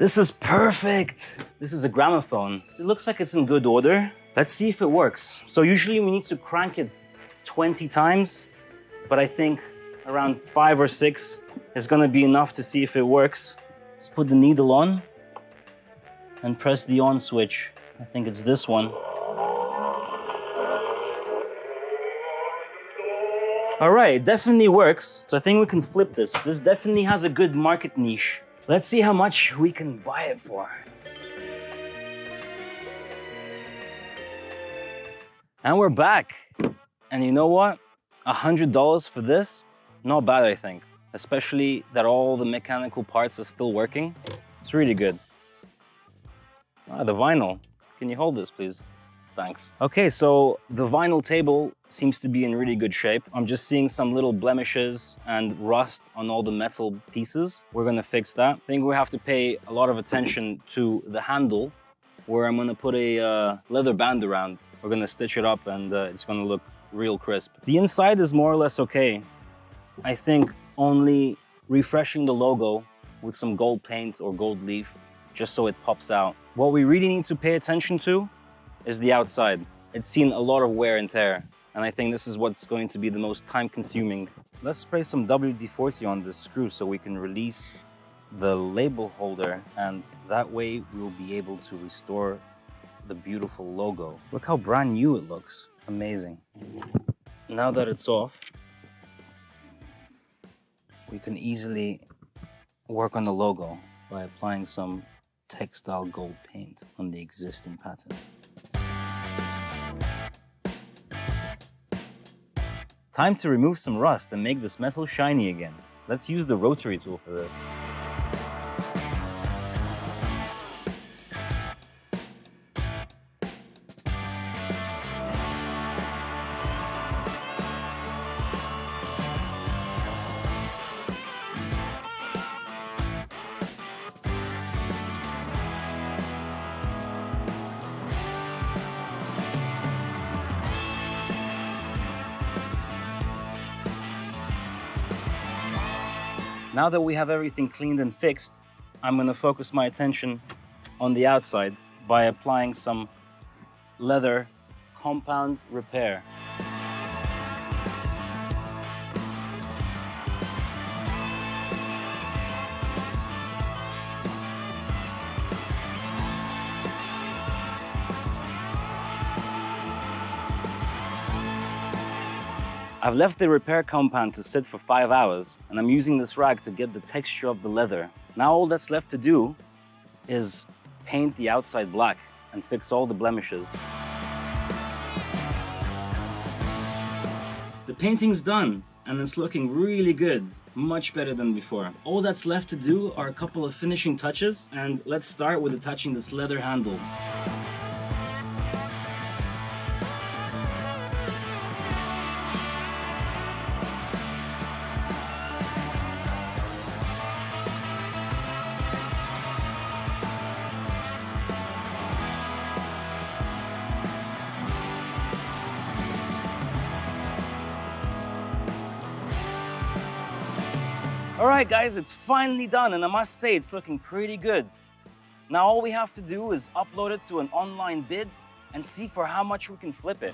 This is perfect. This is a gramophone. It looks like it's in good order. Let's see if it works. So usually we need to crank it 20 times, but I think around 5 or 6 is gonna be enough to see if it works. Let's put the needle on and press the on switch. I think it's this one. All right, it definitely works. So I think we can flip this. This definitely has a good market niche. Let's see how much we can buy it for. And we're back. And you know what? $100 for this? Not bad, I think. Especially that all the mechanical parts are still working. It's really good. Ah, the vinyl. Can you hold this, please? Thanks. Okay, so the vinyl table seems to be in really good shape. I'm just seeing some little blemishes and rust on all the metal pieces. We're gonna fix that. I think we have to pay a lot of attention to the handle, where I'm gonna put a leather band around. We're gonna stitch it up and it's gonna look real crisp. The inside is more or less okay. I think only refreshing the logo with some gold paint or gold leaf, just so it pops out. What we really need to pay attention to is the outside. It's seen a lot of wear and tear, and I think this is what's going to be the most time-consuming. Let's spray some WD-40 on this screw so we can release the label holder, and that way we'll be able to restore the beautiful logo. Look how brand new it looks. Amazing. Now that it's off, we can easily work on the logo by applying some textile gold paint on the existing pattern. Time to remove some rust and make this metal shiny again. Let's use the rotary tool for this. Now that we have everything cleaned and fixed, I'm going to focus my attention on the outside by applying some leather compound repair. I've left the repair compound to sit for 5 hours, and I'm using this rag to get the texture of the leather. Now all that's left to do is paint the outside black and fix all the blemishes. The painting's done, and it's looking really good, much better than before. All that's left to do are a couple of finishing touches, and let's start with attaching this leather handle. All right, guys, it's finally done, and I must say it's looking pretty good. Now all we have to do is upload it to an online bid and see for how much we can flip it.